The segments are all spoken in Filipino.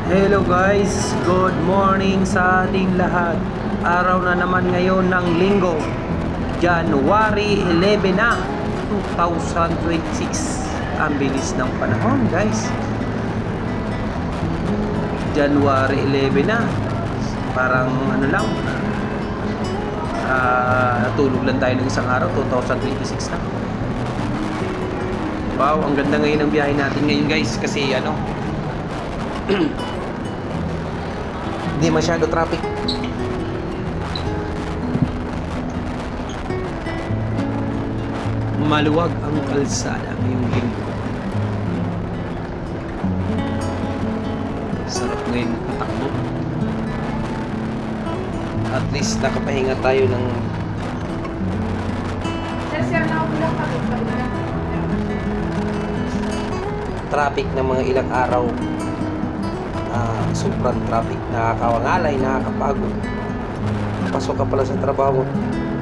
Hello guys, good morning sa ating lahat. Araw na naman ngayon ng linggo, January 11 na 2026. Ang bilis ng panahon guys. January 11 na. Parang ano lang, natulog lang tayo ng isang araw, 2026 na. Wow, ang ganda ngayon ng biyahe natin ngayon guys. Kasi hindi masyado traffic. Maluwag ang kalsada ngayong linggo. Sarap ngayon patakbo. At least nakapahinga tayo ng traffic ng mga ilang araw. Sobrang traffic, nakakawangalay, nakakapagod. Pasok ka pala sa trabaho,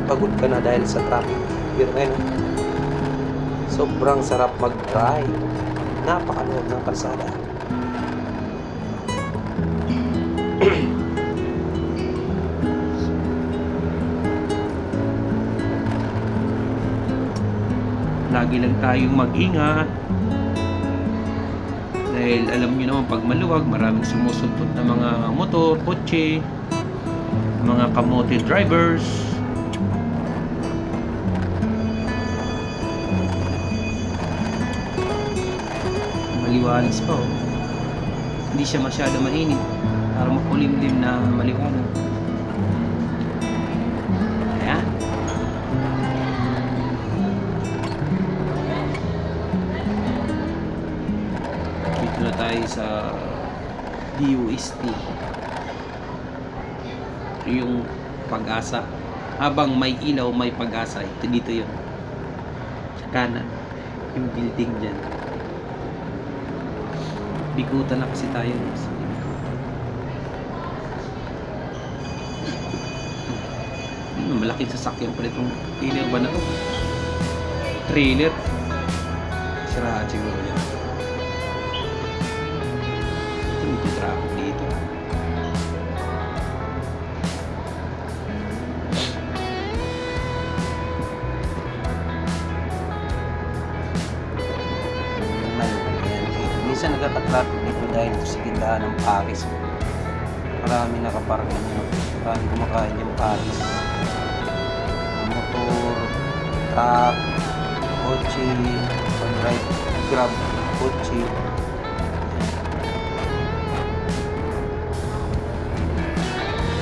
pagod ka na dahil sa traffic. Pero ngayon, sobrang sarap mag-drive. Napakaluwag ng kalsada. Lagi lang tayong mag-ingat. Dahil alam niyo naman, pag maluwag, maraming sumusunod na mga motor, kotse, mga kamote drivers. Maliwalas pa oh. Hindi siya masyado mainit. Parang makulimlim na maliwanag. Ayan. Dito na tayo sa DUST. Yung Pag-asa. Habang may ilaw, may Pag-asa. Ito dito yun. Sa kanan. Yung building dyan. Bikutan na kasi tayo. Malaking sasakyan pala itong trailer ba na to? Trailer. Sirahan siguro yan. Ito traffic dito. Minsan nagkaka-traffic dito dahil sa tindahan ng Paris. Marami nakapark niyo. Marami kumakain yung Paris. Motor, truck, kotse, pag-drive, grab, kotse.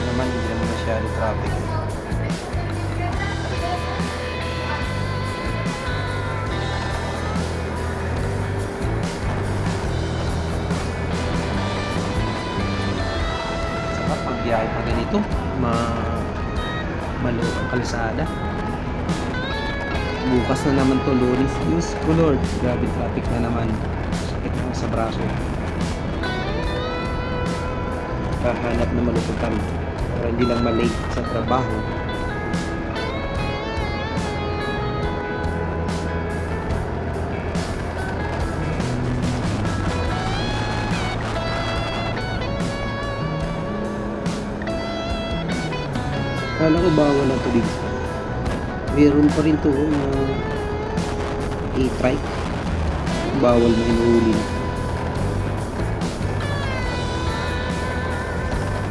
Naman hindi naman masyado traffic. Saka pagbiyahe pa ganito, maluwag ang kalsada. Bukas na naman to, Lunes. Diyos ko Lord, grabe traffic na naman. Sakit na sa braso. Kahanap na maluputan para hindi lang malate sa trabaho. Kala ko bawal na to dito. Meron pa rin to na e-trike. Bawal na inuuli na.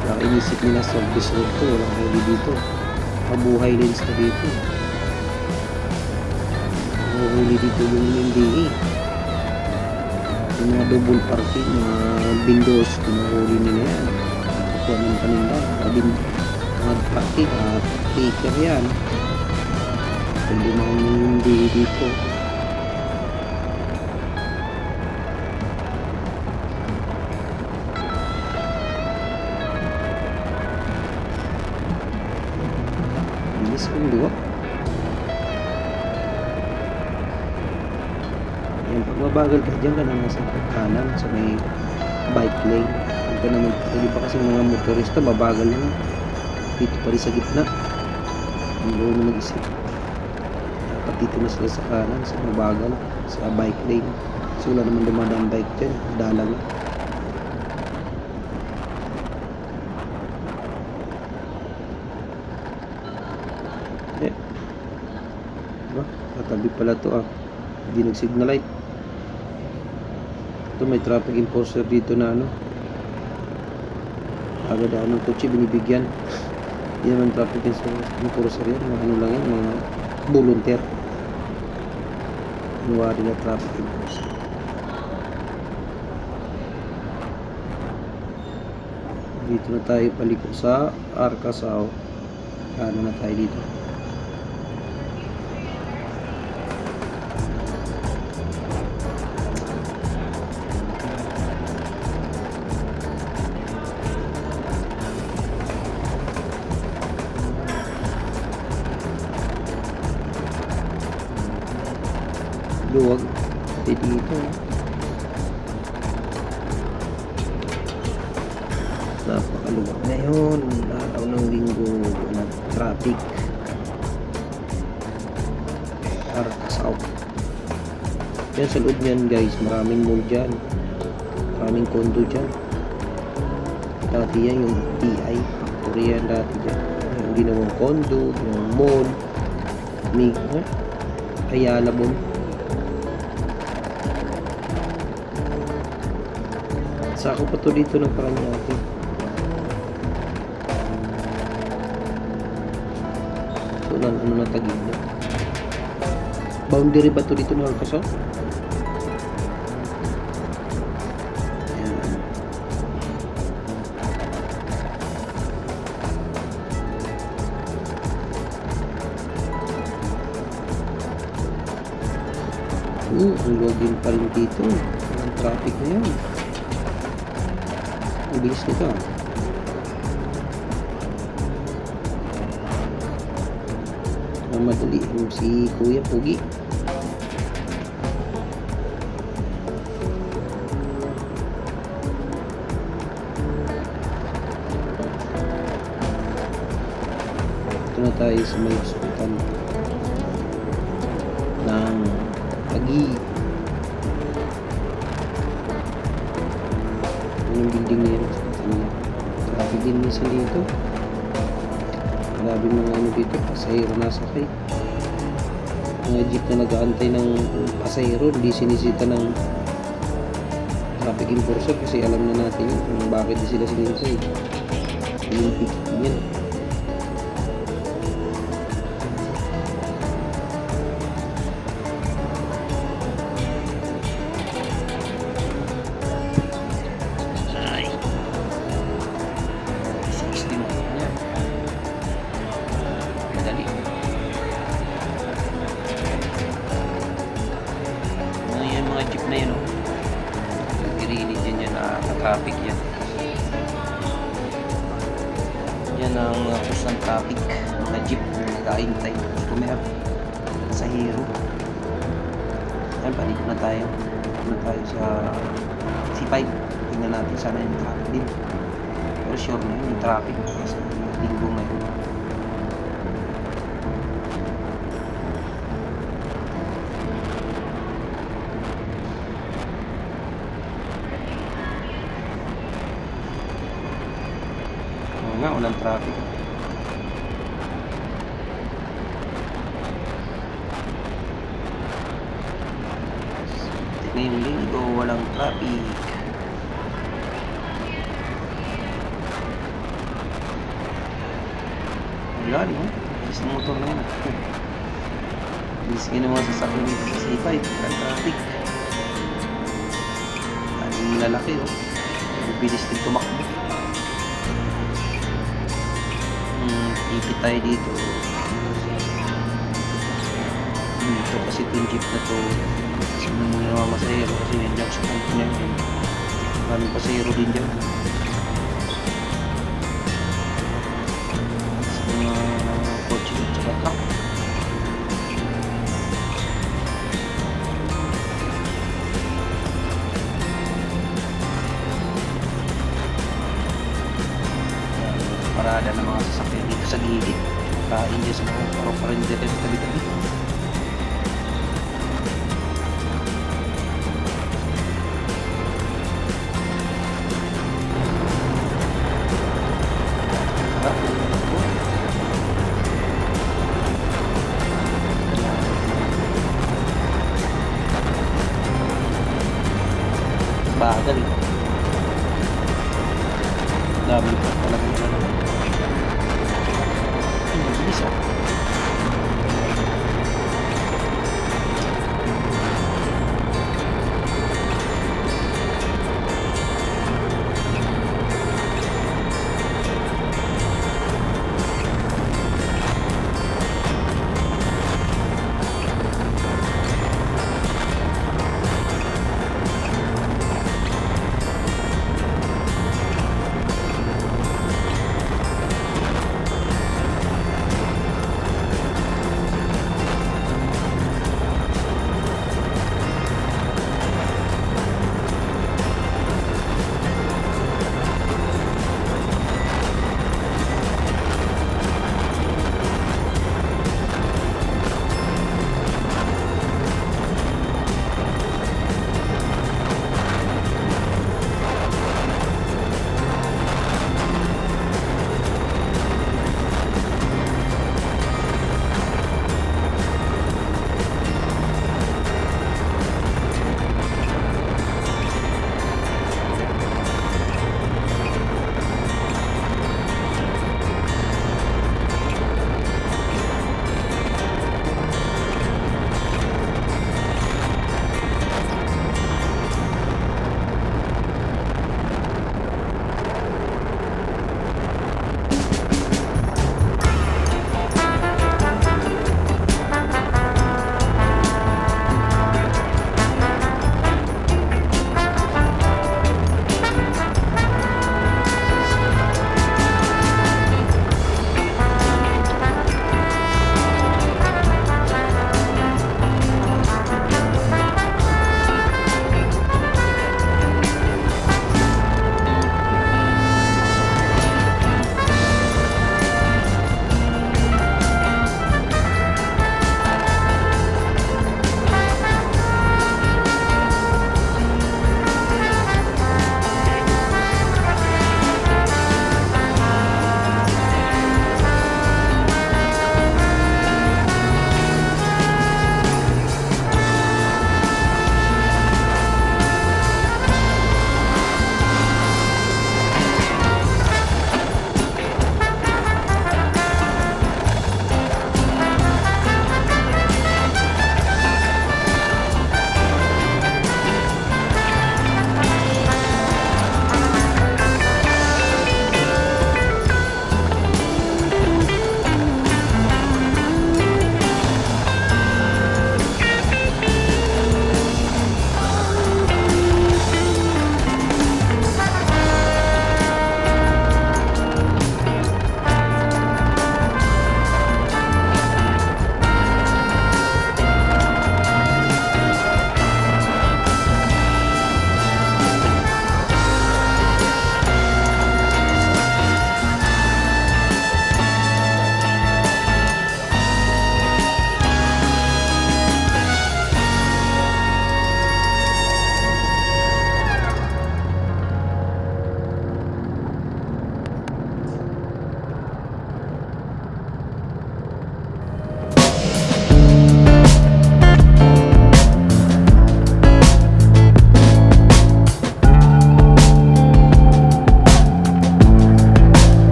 Kaya inisip nila service road to. Walang huli dito. Mabuhay din sa dito. Mabuhuli dito yung NDA. Yung mga double parking, mga windows, pinahuli nila yan. Kukuha ng paninda. Mga parking, taker yan. Hindi naman hindi dito. Bilis kong luwak. Ayan, pag mabagal ka dyan ka na nasa kanan sa may bike lane. Pagka naman, hindi pa kasi mga motorista, mabagal na. Dito pa rin sa gitna. Hindi ko na nag-isip. Dapat dito na sila sa kanan, sa mabagal, sa bike lane. So wala naman dumadaan bike dyan, dalang. Grabe pala to hindi nag-signal light. Ito may traffic enforcer dito na agad ng kotse binibigyan. Hindi naman traffic enforcer yan, mga lang yan, mga volunteer. Inuwari na traffic enforcer. Dito na tayo paliko sa Arcasao. Na tayo dito. Luwag dito. Napakaluwag ngayon, araw ng linggo na traffic. Arcasao. Yan sa loob niyan guys, maraming mall dyan, maraming condo dyan. Dati yan yung TI factory yan dati dyan, yung ginawang condo, yung mall, Ayala Mall. Sako pa to dito ng Paranaque. So na tagig na. Boundary ba to dito ng Arcasao? Ang login pa rin dito. Ang traffic na yan. Ang bilis nito madali si Kuya Pugi. Ito na tayo sa may hospital ng Taguig. Yung building na yun, grabe din minsan dito. Grabe mga dito, pasahero nasakay. Mga jeep na nag-aantay ng pasahero, hindi sinisita ng traffic enforcer kasi alam na natin yun kung bakit di sila sinisita. Yung pikit yan. na yun nag-irinit din yan traffic yan. Yan ang cause ng traffic, mga jeep na nag-aintay tumira sa hero. Yan, balik na tayo sa C5. Tingnan natin sana yung traffic din, pero sure na yun yung traffic kasi linggo ngayon. Nga, walang traffic. Ngayong linggo, walang traffic. Wala rin, bilis ng motor na yun. Bilis nga naman sasakyan dito sa C5, walang traffic. Ang lalaki, bilis din tumakbo. Ipit tayo dito. Ito kasi itong jeep na to kasi mga masahero kasi nandiyan sa punto niya yun. Maraming pasahero din dyan sa mga kotse at saka truck. Parada ng mga sasakyan dito sa gilid. Kain dyan sa mga parang dito sa tabi-tabi. Dami pa talaga. Bilis ah.